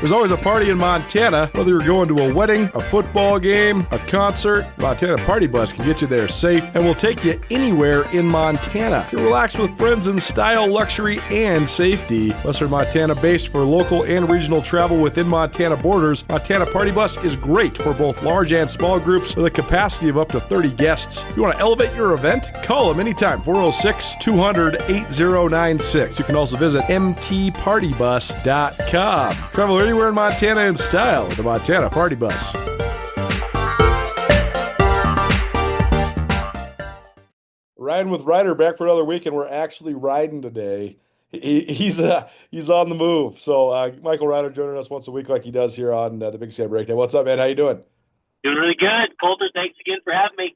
There's always a party in Montana, whether you're going to a wedding, a football game, a concert. Montana Party Bus can get you there safe and will take you anywhere in Montana. You can relax with friends in style, luxury, and safety. Plus, they're Montana-based for local and regional travel within Montana borders. Montana Party Bus is great for both large and small groups with a capacity of up to 30 guests. If you want to elevate your event, call them anytime, 406-200-8096. You can also visit mtpartybus.com. Travel anywhere in Montana in style with the Montana Party Bus. Riding with Ryder back for another week, and we're actually riding today. He's on the move. So Michael Ryder joining us once a week like he does here on the Big Sky Breakdown. What's up, man? How you doing? Doing really good. Colter, thanks again for having me.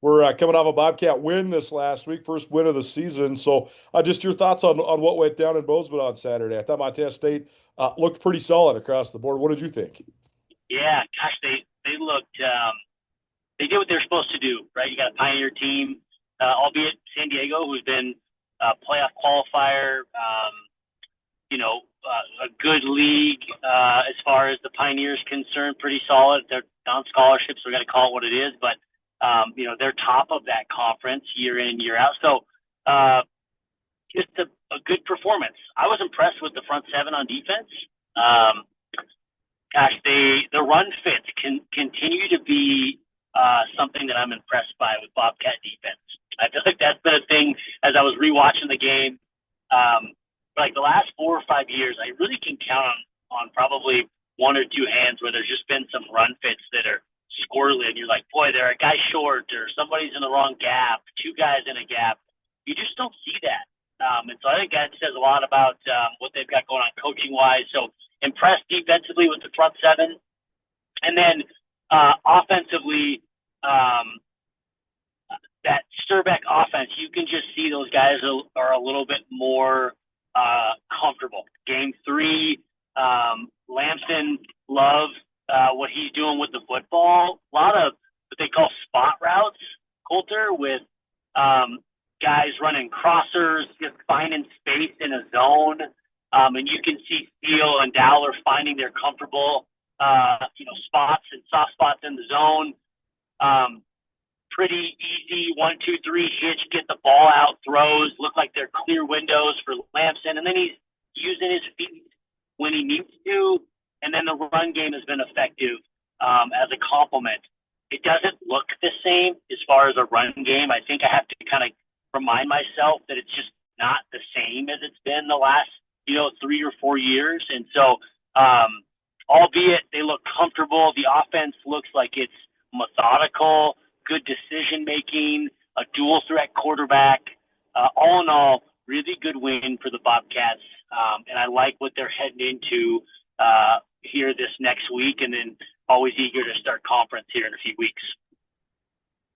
We're coming off a Bobcat win this last week, first win of the season. So just your thoughts on what went down in Bozeman on Saturday. I thought Montana State looked pretty solid across the board. What did you think? Yeah, gosh, they looked they did what they're supposed to do, right? You got a Pioneer team, albeit San Diego, who's been a playoff qualifier, a good league as far as the Pioneers concerned, pretty solid. They're on scholarship, so we got to call it what it is. But they're top of that conference year in, year out. So just a good performance. I was impressed with the front seven on defense. The run fits can continue to be something that I'm impressed by with Bobcat defense. I feel like that's been a thing as I was rewatching the game. Like the last 4 or 5 years, I really can count on probably one or two hands where there's just been some run fits that are squirrely, and you're like, boy, they're a guy short, or somebody's in the wrong gap, two guys in a gap. You just don't see that. And so I think that says a lot about what they've got going on coaching-wise. So impressed defensively with the front seven. And then offensively, that Sturbeck offense, you can just see those guys are a little bit more comfortable. Game 3, Lamson, Love, what he's doing with the football. A lot of what they call spot routes, Colter, with guys running crossers, just finding space in a zone. And you can see Steele and Dowler finding their comfortable, spots and soft spots in the zone. Pretty easy 1, 2, 3 hitch, get the ball out, throws, look like they're clear windows for Lamson. And then he's using his feet when he needs to. And then the run game has been effective as a complement. It doesn't look the same as far as a run game. I think I have to kind of remind myself that it's just not the same as it's been the last, 3 or 4 years. And so, albeit they look comfortable, the offense looks like it's methodical, good decision-making, a dual threat quarterback. All in all, really good win for the Bobcats. And I like what they're heading into here this next week, and then always eager to start conference here in a few weeks.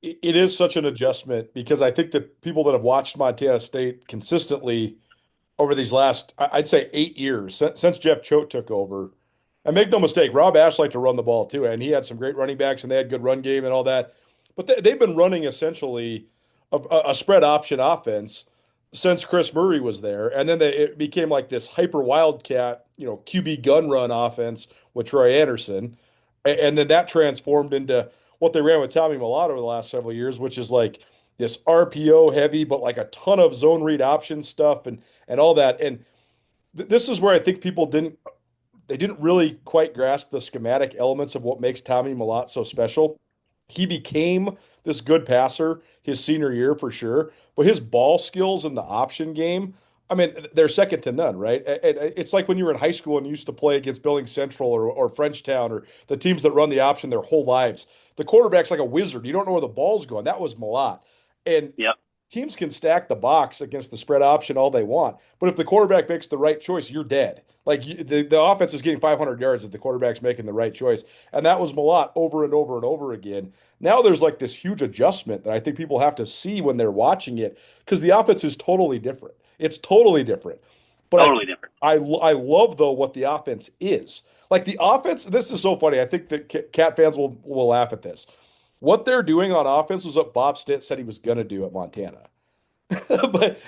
It is such an adjustment because I think that people that have watched Montana State consistently over these last, I'd say 8 years, since Jeff Choate took over, and make no mistake, Rob Ash liked to run the ball too, and he had some great running backs, and they had good run game and all that. But they've been running essentially a spread option offense since Chris Murray was there, and then it became like this hyper wildcat, QB gun run offense with Troy Anderson, and then that transformed into what they ran with Tommy Mellott over the last several years, which is like this RPO heavy, but like a ton of zone read option stuff and all that. And this is where I think people didn't really quite grasp the schematic elements of what makes Tommy Mellott so special. He became this good passer his senior year for sure, but his ball skills in the option game, I mean, they're second to none, right? It's like when you were in high school and you used to play against Billings Central or Frenchtown or the teams that run the option their whole lives. The quarterback's like a wizard. You don't know where the ball's going. That was Mellott. And yep. Teams can stack the box against the spread option all they want, but if the quarterback makes the right choice, you're dead. Like the offense is getting 500 yards if the quarterback's making the right choice, and that was Mellott over and over and over again. Now there's like this huge adjustment that I think people have to see when they're watching it because the offense is totally different. It's totally different. But totally different. I love though what the offense is. Like the offense, this is so funny. I think that Cat fans will laugh at this. What they're doing on offense is what Bob Stitt said he was going to do at Montana. but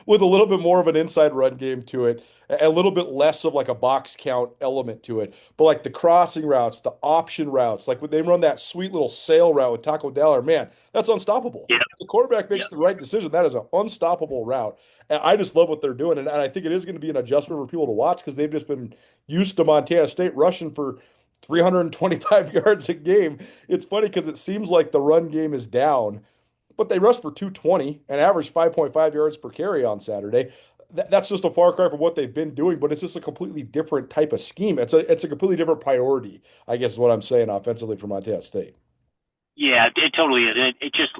with a little bit more of an inside run game to it, a little bit less of like a box count element to it. But like the crossing routes, the option routes, like when they run that sweet little sail route with Taco Dell, man, that's unstoppable. Yeah, The quarterback makes yeah, the right decision. That is an unstoppable route. And I just love what they're doing. And I think it is going to be an adjustment for people to watch because they've just been used to Montana State rushing for 325 yards a game. It's funny because it seems like the run game is down, but they rushed for 220 and averaged 5.5 yards per carry on Saturday. That's just a far cry from what they've been doing, but it's just a completely different type of scheme. It's a completely different priority, I guess is what I'm saying offensively for Montana State. yeah. It totally is. It just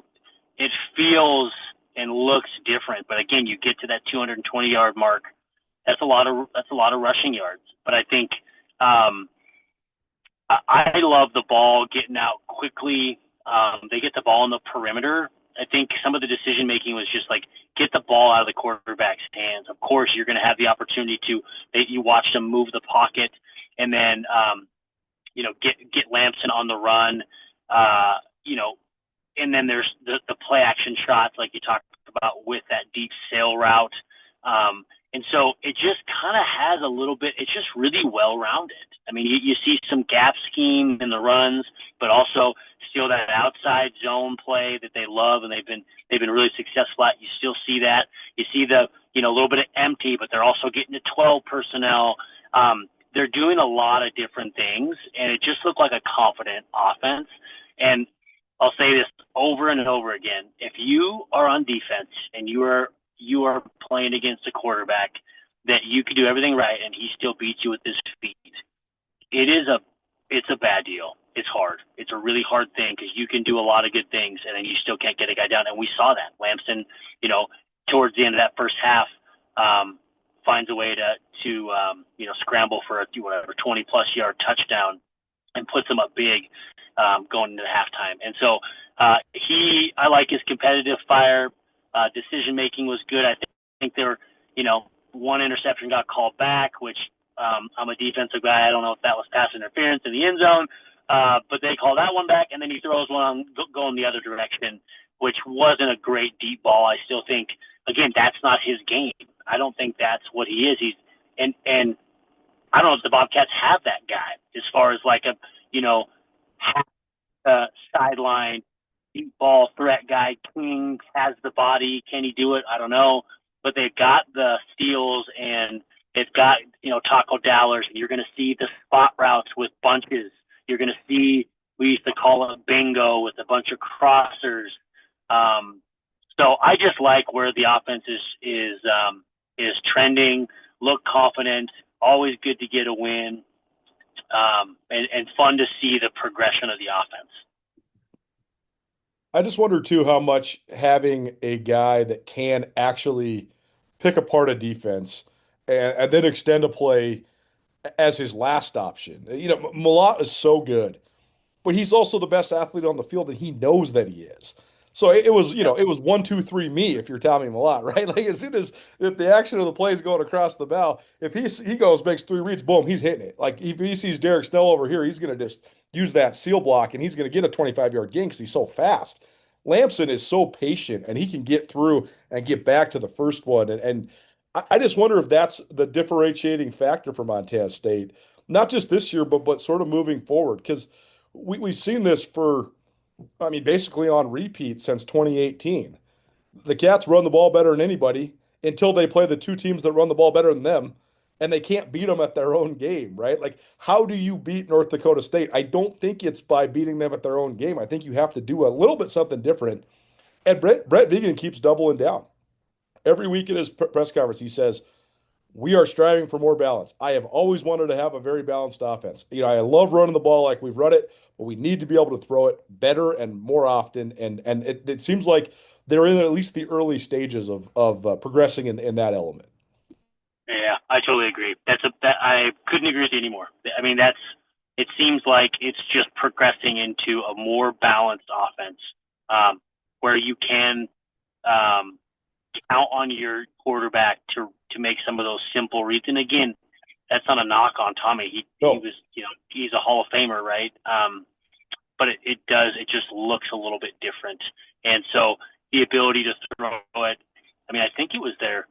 it feels and looks different. But again, you get to that 220-yard mark. That's a lot of rushing yards. But I think I love the ball getting out quickly. They get the ball in the perimeter. I think some of the decision making was just like get the ball out of the quarterback's hands. Of course, you're going to have the opportunity to. You watch them move the pocket, and then get Lamson on the run. Uh, you know, and then there's the play action shots like you talked about with that deep sail route. And so it just kind of has a little bit, it's just really well rounded. I mean, you see some gap scheme in the runs, but also still that outside zone play that they love and they've been really successful at. You still see that. You see a little bit of empty, but they're also getting to 12 personnel. They're doing a lot of different things, and it just looked like a confident offense. And I'll say this over and over again: if you are on defense and you are playing against a quarterback that you could do everything right and he still beats you with his feet, it's a bad deal. It's hard. It's a really hard thing because you can do a lot of good things and then you still can't get a guy down. And we saw that. Lamson, towards the end of that first half, finds a way to scramble for a whatever 20-plus-yard touchdown and puts them up big going into halftime. And so I like his competitive fire. Decision making was good. I think there were, one interception got called back, which I'm a defensive guy. I don't know if that was pass interference in the end zone, but they called that one back, and then he throws one going the other direction, which wasn't a great deep ball. I still think, again, that's not his game. I don't think that's what he is. And I don't know if the Bobcats have that guy as far as like a half sideline deep ball threat guy. King has the body. Can he do it? I don't know. But they've got the steals and they've got, taco dollars, and you're going to see the spot routes with bunches. You're going to see, we used to call it bingo with a bunch of crossers. So I just like where the offense is trending, look confident, always good to get a win, and fun to see the progression of the offense. I just wonder too how much having a guy that can actually pick apart a defense and then extend a play as his last option. Malott is so good, but he's also the best athlete on the field, and he knows that he is. So it was, Yep. it was 1, 2, 3 me if you're Tommy Malott, right? Like as soon as if the action of the play is going across the bow, if he goes makes 3 reads, boom, he's hitting it. Like if he sees Derek Snell over here, he's gonna just use that seal block and he's gonna get a 25-yard gain because he's so fast. Lamson is so patient and he can get through and get back to the first one. And I just wonder if that's the differentiating factor for Montana State, not just this year, but sort of moving forward. Because we've seen this for, I mean, basically on repeat since 2018. The Cats run the ball better than anybody until they play the two teams that run the ball better than them, and they can't beat them at their own game, right? Like, how do you beat North Dakota State? I don't think it's by beating them at their own game. I think you have to do a little bit something different. And Brett Vigen keeps doubling down. Every week in his press conference, he says, we are striving for more balance. I have always wanted to have a very balanced offense. I love running the ball like we've run it, but we need to be able to throw it better and more often. And it seems like they're in at least the early stages of progressing in that element. Yeah, I totally agree. I couldn't agree with you anymore. I mean, it seems like it's just progressing into a more balanced offense, where you can count on your quarterback to make some of those simple reads. And again, that's not a knock on Tommy. He No, was, he's a Hall of Famer, right? But it just looks a little bit different. And so the ability to throw it I mean, I think it was their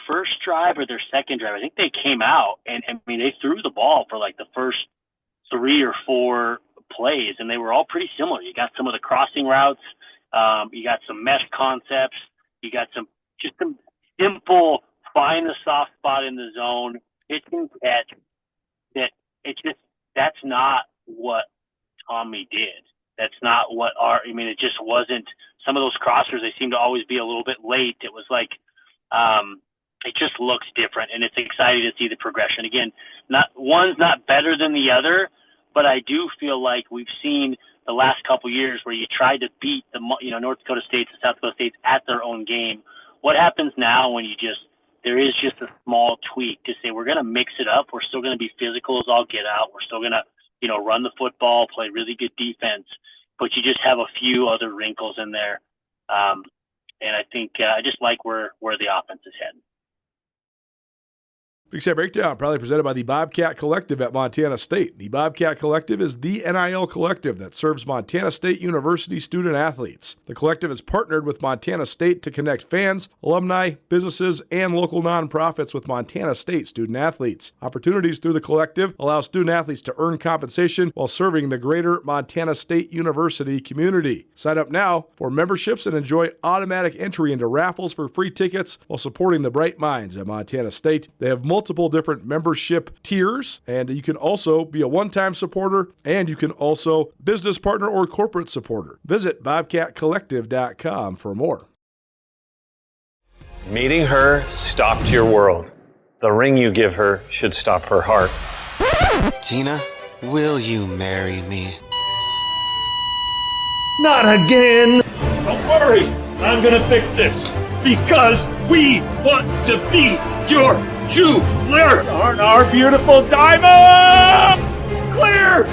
first drive or their second drive. I think they came out and I mean they threw the ball for like the first 3 or 4 plays, and they were all pretty similar. You got some of the crossing routes, you got some mesh concepts, you got some simple find the soft spot in the zone, pitch and catch. That it's just that's not what Tommy did. That's not what I mean, it just wasn't. Some of those crossers, they seem to always be a little bit late. It was like, it just looks different, and it's exciting to see the progression. Again, one's not better than the other, but I do feel like we've seen the last couple of years where you tried to beat North Dakota State and South Dakota State at their own game. What happens now when there is just a small tweak to say we're going to mix it up. We're still going to be physical as all get out. We're still going to run the football, play really good defense, but you just have a few other wrinkles in there. And I think I just like where the offense is heading. Big Sky Breakdown, proudly presented by the Bobcat Collective at Montana State. The Bobcat Collective is the NIL collective that serves Montana State University student athletes. The collective is partnered with Montana State to connect fans, alumni, businesses, and local nonprofits with Montana State student athletes. Opportunities through the collective allow student athletes to earn compensation while serving the greater Montana State University community. Sign up now for memberships and enjoy automatic entry into raffles for free tickets while supporting the bright minds at Montana State. They have multiple different membership tiers, and you can also be a one-time supporter, and you can also business partner or corporate supporter. Visit bobcatcollective.com for more. Meeting her stopped your world. The ring you give her should stop her heart. Tina, will you marry me? Not again! Don't worry, I'm gonna fix this, because we want to be your jeweler on our beautiful diamond! Clear!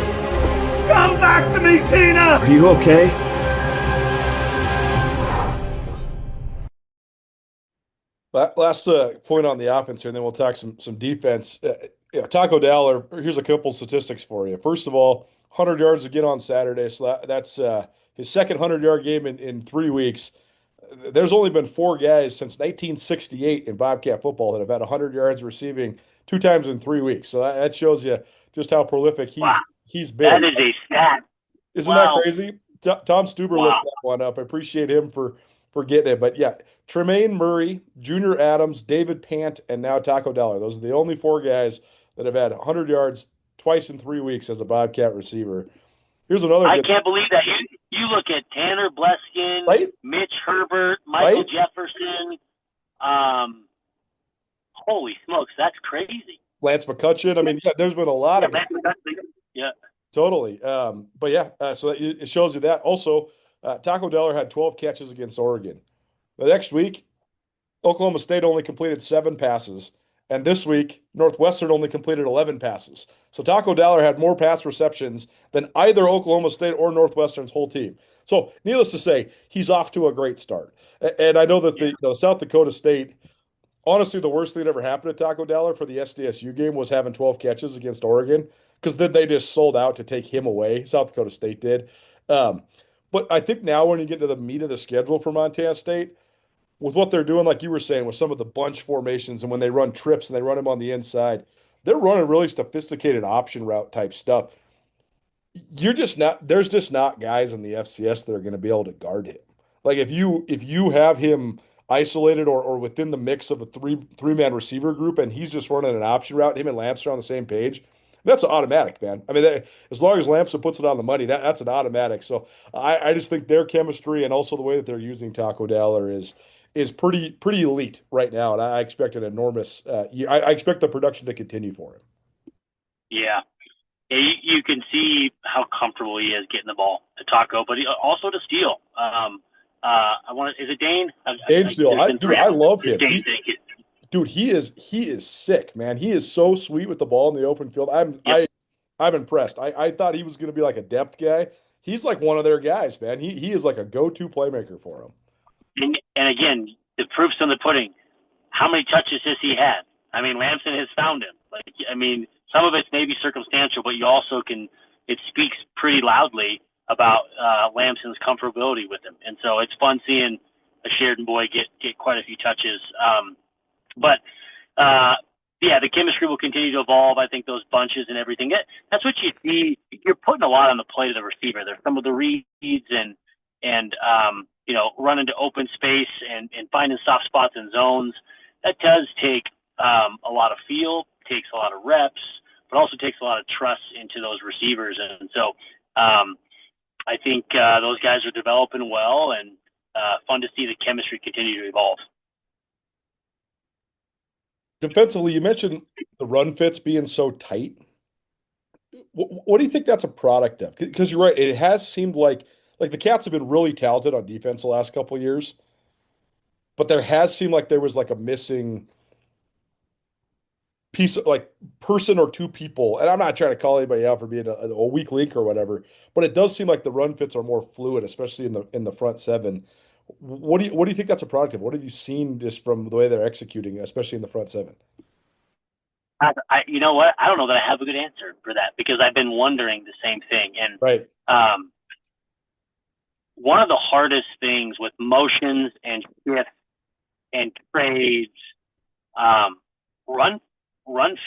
Come back to me, Tina! Are you okay? Last point on the offense here, and then we'll talk some defense. Taco Dowler, here's a couple statistics for you. First of all, 100 yards again on Saturday, so that's his second 100-yard game in 3 weeks. There's only been 4 guys since 1968 in Bobcat football that have had 100 yards receiving 2 times in 3 weeks. So that shows you just how prolific he's been. That is a stat. Isn't that crazy? Tom Stuber looked that one up. I appreciate him for getting it. But yeah, Tremaine Murray, Junior Adams, David Pant, and now Taco Dowler. Those are the only 4 guys that have had 100 yards twice in 3 weeks as a Bobcat receiver. Here's another. I can't believe that. You look at Tanner Bleskin, right? Mitch Herbert, Michael Jefferson. Holy smokes, that's crazy. Lance McCutcheon. I mean, yeah, there's been a lot of. Yeah. Totally. But yeah, so it shows you that. Also, Taco Dowler had 12 catches against Oregon. The next week, Oklahoma State only completed 7 passes. And this week, Northwestern only completed 11 passes. So Taco Dowler had more pass receptions than either Oklahoma State or Northwestern's whole team. So needless to say, he's off to a great start. And I know that the South Dakota State, honestly, the worst thing that ever happened to Taco Dowler for the SDSU game was having 12 catches against Oregon, because then they just sold out to take him away. South Dakota State did. But I think now when you get to the meat of the schedule for Montana State, with what they're doing, like you were saying, with some of the bunch formations and when they run trips and they run them on the inside, they're running really sophisticated option route type stuff. There's just not guys in the FCS that are going to be able to guard him. Like if you have him isolated or within the mix of a three-man receiver group and he's just running an option route, him and Lamps are on the same page, that's an automatic, man. I mean, as long as Lampson puts it on the money, that's an automatic. So I just think their chemistry and also the way that they're using Taco Dowler is pretty elite right now, and I expect an enormous. I expect the production to continue for him. Yeah, you can see how comfortable he is getting the ball to Taco, but also to steal. Is it Dane? Dane Steele. I love him. Dude, he is sick, man. He is so sweet with the ball in the open field. I'm impressed. I thought he was going to be like a depth guy. He's like one of their guys, man. He is like a go-to playmaker for them. And again, the proof's in the pudding. How many touches has he had? I mean, Lamson has found him. Some of it's maybe circumstantial, but you also it speaks pretty loudly about Lamson's comfortability with him. And so it's fun seeing a Sheridan boy get quite a few touches. But yeah, the chemistry will continue to evolve. I think those bunches and everything. That's what you see. You're putting a lot on the plate of the receiver. There's some of the reads and run into open space and finding soft spots in zones. That does take a lot of feel, takes a lot of reps, but also takes a lot of trust into those receivers. And so I think those guys are developing well, and fun to see the chemistry continue to evolve. Defensively, you mentioned the run fits being so tight. What do you think that's a product of? Because you're right, it has seemed like the Cats have been really talented on defense the last couple of years, but there has seemed like there was like a missing piece, like person or two people. And I'm not trying to call anybody out for being a weak link or whatever, but it does seem like the run fits are more fluid, especially in the front seven. What do you think that's a product of? What have you seen just from the way they're executing, especially in the front seven? You know what? I don't know that I have a good answer for that, because I've been wondering the same thing. And Right. One of the hardest things with motions and shifts and trades, run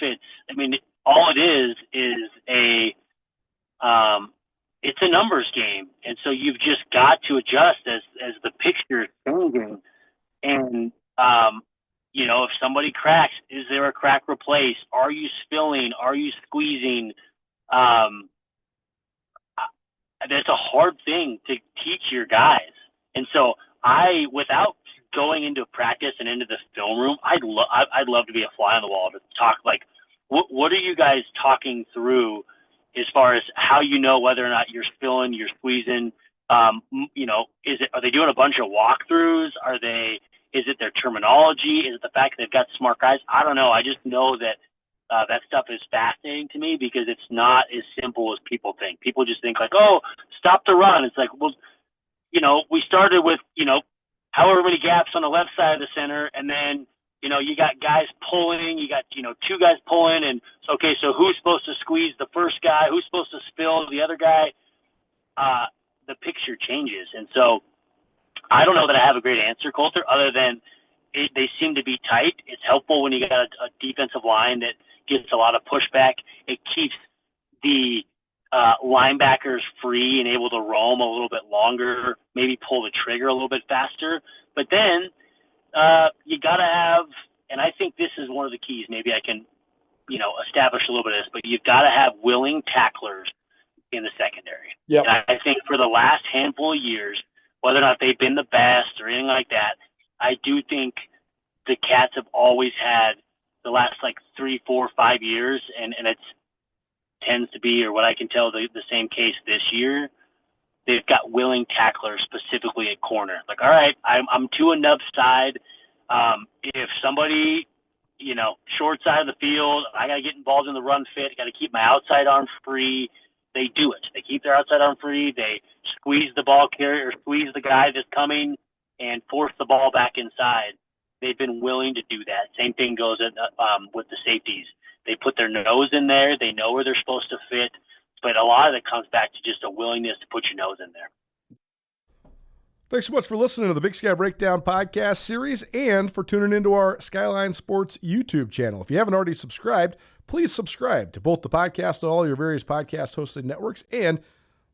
fits. I mean, all it is it's a numbers game, and so you've just got to adjust as the picture is changing. And if somebody cracks, is there a crack replaced? Are you spilling? Are you squeezing? That's a hard thing to teach your guys. And so without going into practice and into the film room, I'd love to be a fly on the wall to talk, like, what are you guys talking through as far as how you know whether or not you're spilling, you're squeezing? Are they doing a bunch of walkthroughs? Is it their terminology? Is it the fact that they've got smart guys? I don't know. I just know that that stuff is fascinating to me, because it's not as simple as people think. People just think like, oh, stop the run. It's like, well, we started with, however many gaps on the left side of the center, and then, you got guys pulling, you got, two guys pulling, and so, okay, so who's supposed to squeeze the first guy? Who's supposed to spill the other guy? The picture changes. And so I don't know that I have a great answer, Colter, other than they seem to be tight. It's helpful when you got a defensive line that gets a lot of pushback. It keeps the linebackers free and able to roam a little bit longer, maybe pull the trigger a little bit faster. But then you got to have, and I think this is one of the keys, maybe I can, establish a little bit of this, but you've got to have willing tacklers in the secondary. Yeah. I think for the last handful of years, whether or not they've been the best or anything like that, I do think the Cats have always had the last 3, 4, 5 years, and it tends to be, or what I can tell, the same case this year. They've got willing tacklers specifically at corner. Like, all right, I'm to a nub side. If somebody, short side of the field, I got to get involved in the run fit. Got to keep my outside arm free. They do it. They keep their outside arm free. They squeeze the ball carrier, or squeeze the guy that's coming, and force the ball back inside. They've been willing to do that. Same thing goes with the safeties. They put their nose in there. They know where they're supposed to fit. But a lot of it comes back to just a willingness to put your nose in there. Thanks so much for listening to the Big Sky Breakdown podcast series, and for tuning into our Skyline Sports YouTube channel. If you haven't already subscribed, please subscribe to both the podcast and all your various podcast hosting networks, and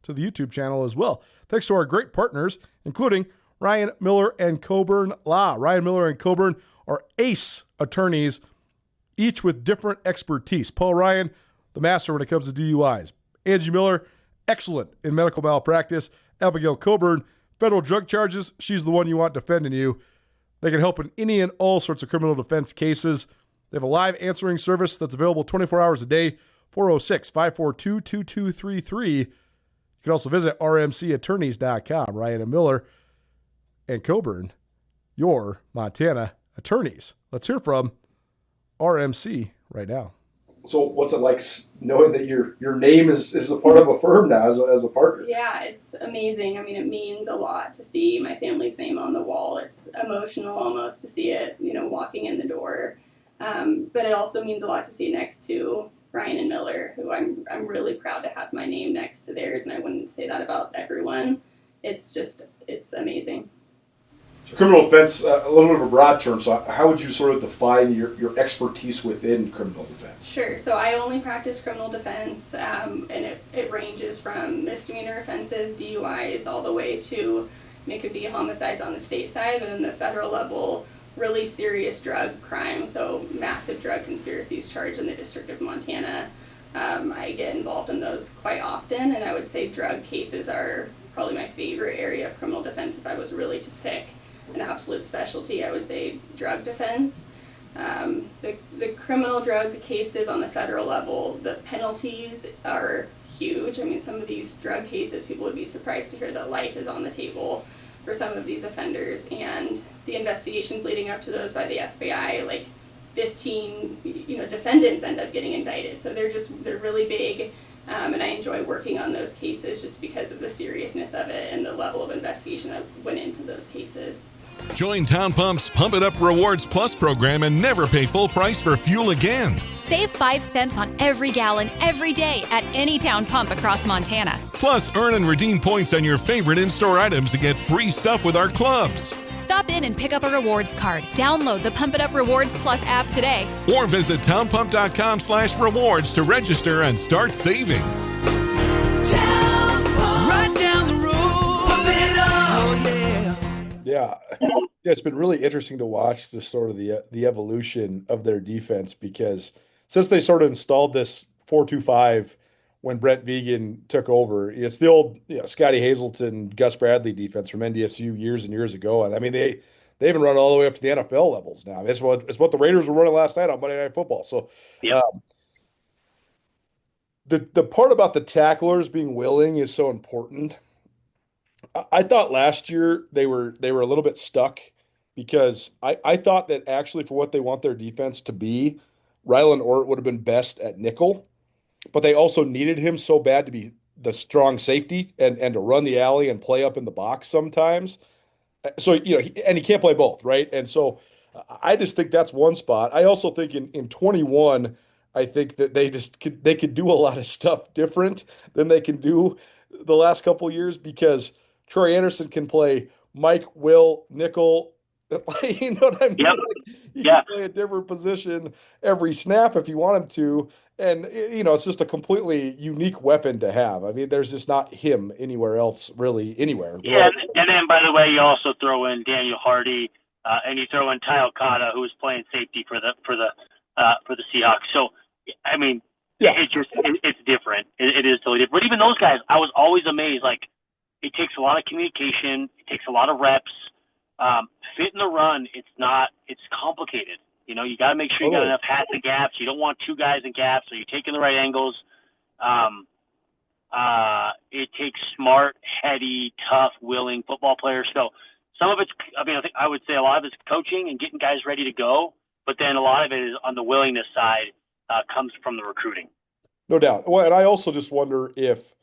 to the YouTube channel as well. Thanks to our great partners, including Ryan Miller and Coburn Law. Ryan Miller and Coburn are ace attorneys, each with different expertise. Paul Ryan, the master when it comes to DUIs. Angie Miller, excellent in medical malpractice. Abigail Coburn, federal drug charges. She's the one you want defending you. They can help in any and all sorts of criminal defense cases. They have a live answering service that's available 24 hours a day, 406-542-2233. You can also visit rmcattorneys.com. Ryan and Miller and Coburn, your Montana attorneys. Let's hear from RMC right now. So what's it like knowing that your name is a part of a firm now as a partner? Yeah, it's amazing. I mean, it means a lot to see my family's name on the wall. It's emotional almost to see it, walking in the door. But it also means a lot to see it next to Ryan and Miller, who I'm really proud to have my name next to theirs, and I wouldn't say that about everyone. It's amazing. Criminal defense, a little bit of a broad term. So, how would you sort of define your expertise within criminal defense? Sure. So I only practice criminal defense, and it ranges from misdemeanor offenses, DUIs, all the way to, it could be homicides on the state side, but in the federal level, really serious drug crime. So massive drug conspiracies charged in the District of Montana. I get involved in those quite often, and I would say drug cases are probably my favorite area of criminal defense. If I was really to pick an absolute specialty, I would say drug defense. The criminal drug cases on the federal level, the penalties are huge. I mean, some of these drug cases, people would be surprised to hear that life is on the table for some of these offenders, and the investigations leading up to those by the FBI, like 15 defendants end up getting indicted. So they're really big, and I enjoy working on those cases just because of the seriousness of it and the level of investigation that went into those cases. Join Town Pump's Pump It Up Rewards Plus program and never pay full price for fuel again. Save 5 cents on every gallon every day at any Town Pump across Montana. Plus, earn and redeem points on your favorite in-store items to get free stuff with our clubs. Stop in and pick up a rewards card. Download the Pump It Up Rewards Plus app today. Or visit townpump.com/rewards to register and start saving. Right down the road. Pump it up. Oh, Yeah. Yeah, it's been really interesting to watch this sort of the evolution of their defense, because since they sort of installed this 4-2-5 when Brent Vegan took over, it's the old Scotty Hazelton, Gus Bradley defense from NDSU years and years ago. And I mean they even run all the way up to the NFL levels now. It's what the Raiders were running last night on Monday Night Football. So Yep. the part about the tacklers being willing is so important. I thought last year they were a little bit stuck, because I thought that actually for what they want their defense to be, Rylan Ort would have been best at nickel, but they also needed him so bad to be the strong safety and to run the alley and play up in the box sometimes. So, and he can't play both, right? And so I just think that's one spot. I also think in 21, I think that they could do a lot of stuff different than they can do the last couple of years, because Troy Anderson can play Mike, Will, nickel. You know what I mean? Yep. Like, he Yeah. can play a different position every snap if you want him to. And, it's just a completely unique weapon to have. I mean, there's just not him anywhere else, really, anywhere. Yeah, and then by the way, you also throw in Daniel Hardy, and you throw in Ty Okada, who's playing safety for the Seahawks. So, I mean, Yeah. it's different. It is totally different. But even those guys, I was always amazed. Like, it takes a lot of communication. It takes a lot of reps. Fit in the run, it's complicated. You got to make sure you got enough hats and gaps. You don't want two guys in gaps, so you're taking the right angles. It takes smart, heady, tough, willing football players. So some of it's, I would say a lot of it's coaching and getting guys ready to go, but then a lot of it is on the willingness side, comes from the recruiting. No doubt. Well, and I also just wonder if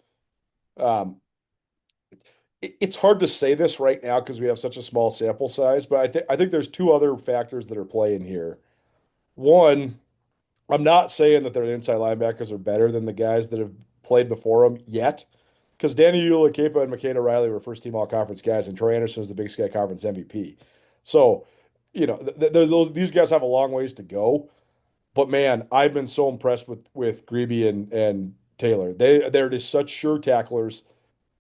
it's hard to say this right now because we have such a small sample size, but I think there's two other factors that are playing here. One, I'm not saying that their inside linebackers are better than the guys that have played before them yet, because Danny Ulakepa and Makeda Riley were first-team all-conference guys, and Troy Anderson is the Big Sky Conference MVP. So, these guys have a long ways to go. But man, I've been so impressed with Grebe and Taylor. They're just such sure tacklers.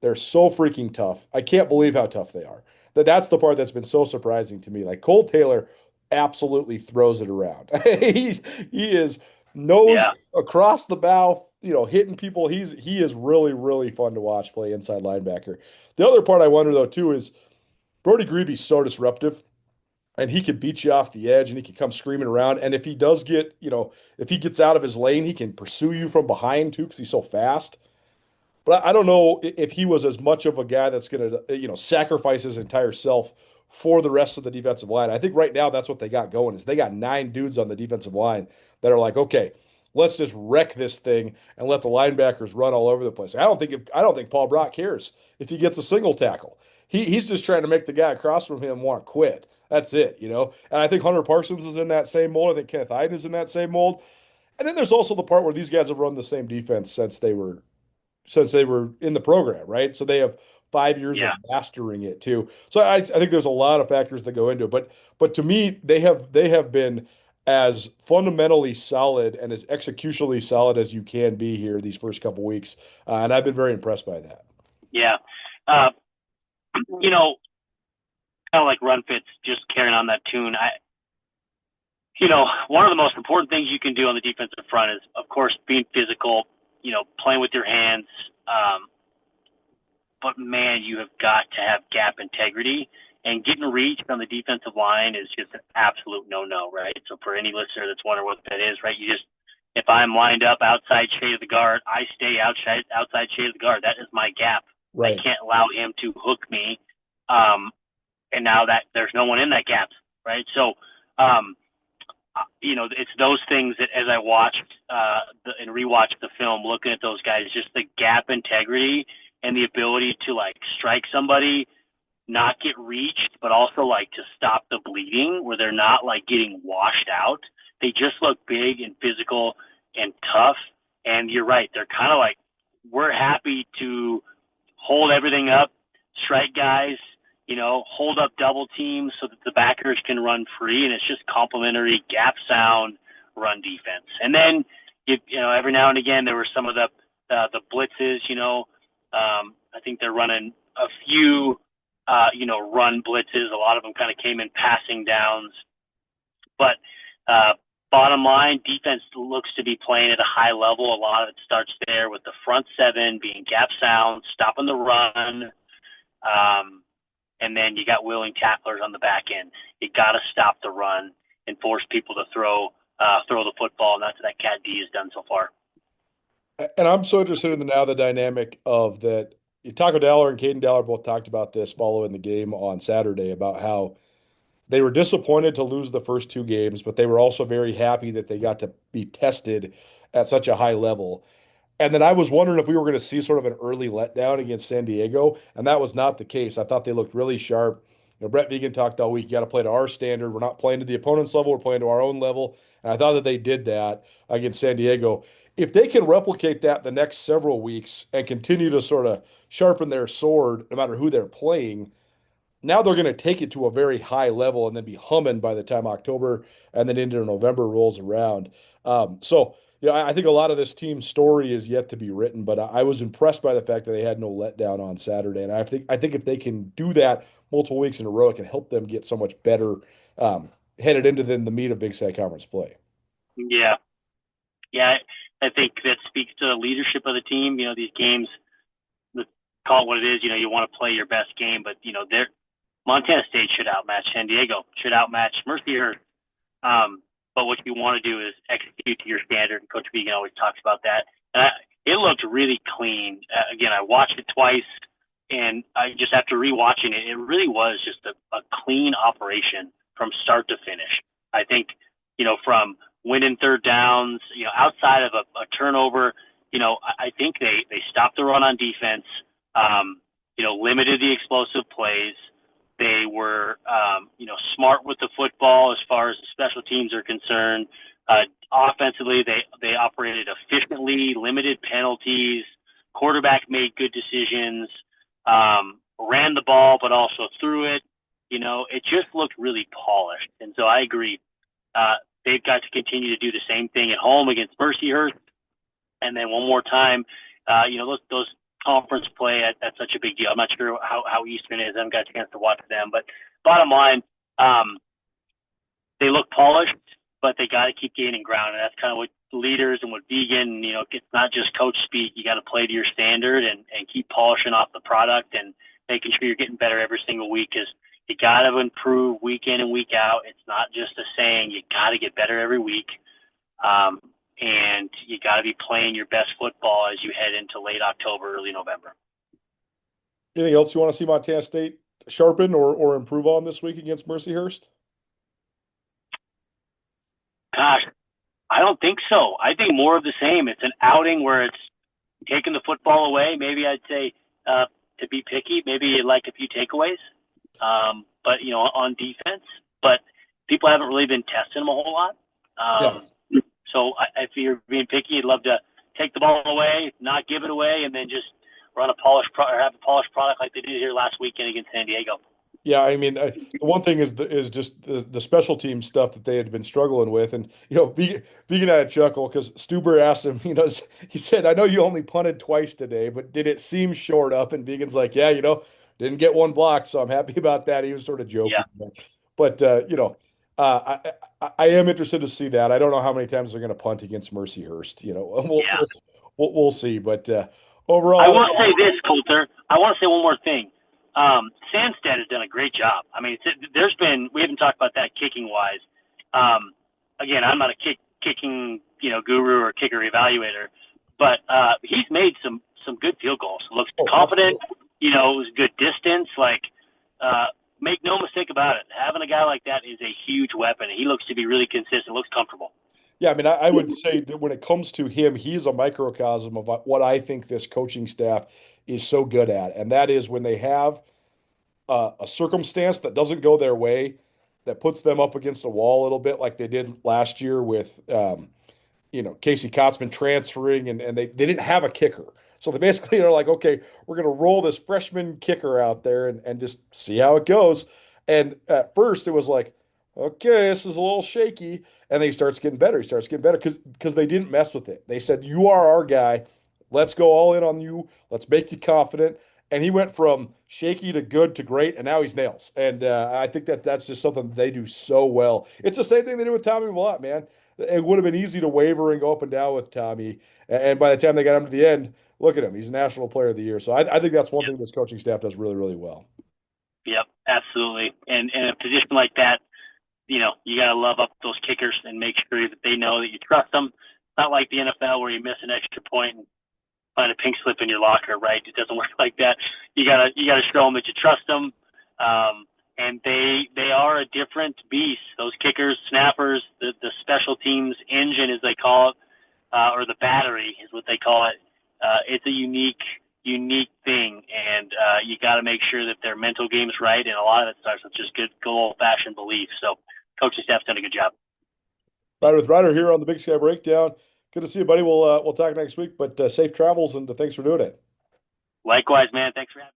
They're so freaking tough. I can't believe how tough they are. That's the part that's been so surprising to me. Like, Cole Taylor absolutely throws it around. he is nose across the bow, hitting people. He is really, really fun to watch play inside linebacker. The other part I wonder though too is Brody Grebe's so disruptive, and he can beat you off the edge, and he can come screaming around. And if he does get, if he gets out of his lane, he can pursue you from behind too, because he's so fast. But I don't know if he was as much of a guy that's going to, sacrifice his entire self for the rest of the defensive line. I think right now that's what they got going, is they got 9 dudes on the defensive line that are like, okay, let's just wreck this thing and let the linebackers run all over the place. I don't think Paul Brock cares if he gets a single tackle. He's just trying to make the guy across from him want to quit. That's it, And I think Hunter Parsons is in that same mold. I think Kenneth Iden is in that same mold. And then there's also the part where these guys have run the same defense since they were in the program, right? So they have 5 years of Yeah. mastering it too. So I think there's a lot of factors that go into it. But to me, they have been as fundamentally solid and as executionally solid as you can be here these first couple weeks, and I've been very impressed by that. Yeah. Uh, you know, kind of like Run Fits, just carrying on that tune. One of the most important things you can do on the defensive front is, of course, being physical, playing with your hands. But man, you have got to have gap integrity, and getting reached on the defensive line is just an absolute no-no, right? So for any listener that's wondering what that is, right? If I'm lined up outside shade of the guard, I stay outside shade of the guard. That is my gap. Right. I can't allow him to hook me. And now that there's no one in that gap, right? So, it's those things that as I watched and rewatched the film, looking at those guys, just the gap integrity and the ability to like strike somebody, not get reached, but also like to stop the bleeding where they're not like getting washed out. They just look big and physical and tough. And you're right. They're kind of like, we're happy to hold everything up, strike guys, hold up double teams so that the backers can run free. And it's just complimentary gap sound run defense. And then, every now and again, there were some of the blitzes, I think they're running a few, run blitzes. A lot of them kind of came in passing downs. But bottom line, defense looks to be playing at a high level. A lot of it starts there with the front seven being gap sound, stopping the run. And then you got willing tacklers on the back end. You got to stop the run and force people to throw the football. And that's what that Cat D has done so far. And I'm so interested in the dynamic of that. Taco Dowler and Caden Dowler both talked about this following the game on Saturday about how they were disappointed to lose the first two games, but they were also very happy that they got to be tested at such a high level. And then I was wondering if we were going to see sort of an early letdown against San Diego, and that was not the case. I thought they looked really sharp. Brett Vegan talked all week, you got to play to our standard. We're not playing to the opponent's level, we're playing to our own level. And I thought that they did that against San Diego. If they can replicate that the next several weeks and continue to sort of sharpen their sword, no matter who they're playing, now they're going to take it to a very high level and then be humming by the time October and then into November rolls around. I think a lot of this team's story is yet to be written, but I was impressed by the fact that they had no letdown on Saturday. And I think if they can do that multiple weeks in a row, it can help them get so much better headed into the meat of Big Sky Conference play. Yeah. Yeah, I think that speaks to the leadership of the team. These games, call it what it is, you want to play your best game, but, Montana State should outmatch San Diego, should outmatch Mercyhurst. But what you want to do is execute to your standard. And Coach Vegan always talks about that. And it looked really clean. Again, I watched it twice, and I just after rewatching it, it really was just a clean operation from start to finish. I think, from winning third downs, outside of a turnover, I think they stopped the run on defense, limited the explosive plays. They were, smart with the football as far as the special teams are concerned. Offensively, they operated efficiently, limited penalties. Quarterback made good decisions, ran the ball, but also threw it. It just looked really polished. And so I agree. They've got to continue to do the same thing at home against Mercyhurst. And then one more time, those conference play that's such a big deal. I'm not sure how Eastern is. I haven't got a chance to watch them, but bottom line, they look polished, but they got to keep gaining ground. And that's kind of what leaders and what Vegan, it's not just coach speak. You got to play to your standard and keep polishing off the product and making sure you're getting better every single week, because you got to improve week in and week out. It's not just a saying. You got to get better every week. And you got to be playing your best football as you head into late October, early November. Anything else you want to see Montana State sharpen or improve on this week against Mercyhurst? Gosh, I don't think so. I think more of the same. It's an outing where it's taking the football away. Maybe I'd say to be picky, maybe you'd like a few takeaways, but on defense. But people haven't really been testing them a whole lot. Yeah. So if you're being picky, you'd love to take the ball away, not give it away, and then just run a polished or have a polished product like they did here last weekend against San Diego. Yeah, I mean, the one thing is just the special team stuff that they had been struggling with, and Vegan had a chuckle because Stuber asked him, he said, "I know you only punted twice today, but did it seem short up?" And Vegan's like, "Yeah, didn't get one block, so I'm happy about that." He was sort of Yeah. joking, but I am interested to see that. I don't know how many times they're going to punt against Mercyhurst. Yeah. We'll see, but I overall, want to say this, Colter. I want to say one more thing. Sandstead has done a great job. I mean, we haven't talked about that kicking wise. Again, I'm not a kicking, guru or kicker evaluator, but he's made some good field goals. Looks confident. Absolutely. It was good distance. Make no mistake about it. Having a guy like that is a huge weapon. He looks to be really consistent. Looks comfortable. Yeah, I mean, I would say that when it comes to him, he's a microcosm of what I think this coaching staff is so good at, and that is when they have a circumstance that doesn't go their way, that puts them up against a wall a little bit, like they did last year with Casey Kotzman transferring, and they didn't have a kicker. So they basically are like, okay, we're going to roll this freshman kicker out there and just see how it goes. And at first it was like, okay, this is a little shaky. And then he starts getting better. He starts getting better because they didn't mess with it. They said, you are our guy. Let's go all in on you. Let's make you confident. And he went from shaky to good to great, and now he's nails. And I think that's just something they do so well. It's the same thing they do with Tommy Millett, man. It would have been easy to waver and go up and down with Tommy. And by the time they got him to the end, look at him. He's National Player of the Year. So I think that's one thing this coaching staff does really, really well. Yep, absolutely. And in a position like that, you got to love up those kickers and make sure that they know that you trust them. It's not like the NFL where you miss an extra point and find a pink slip in your locker, right? It doesn't work like that. You gotta show them that you trust them. And they are a different beast. Those kickers, snappers, the special teams engine, as they call it, or the battery is what they call it. It's a unique thing, and you got to make sure that their mental game's right, and a lot of it starts with just good old-fashioned belief. So, coaching staff's done a good job. Rider with Rider here on the Big Sky Breakdown. Good to see you, buddy. We'll talk next week, but safe travels, and thanks for doing it. Likewise, man. Thanks for having me.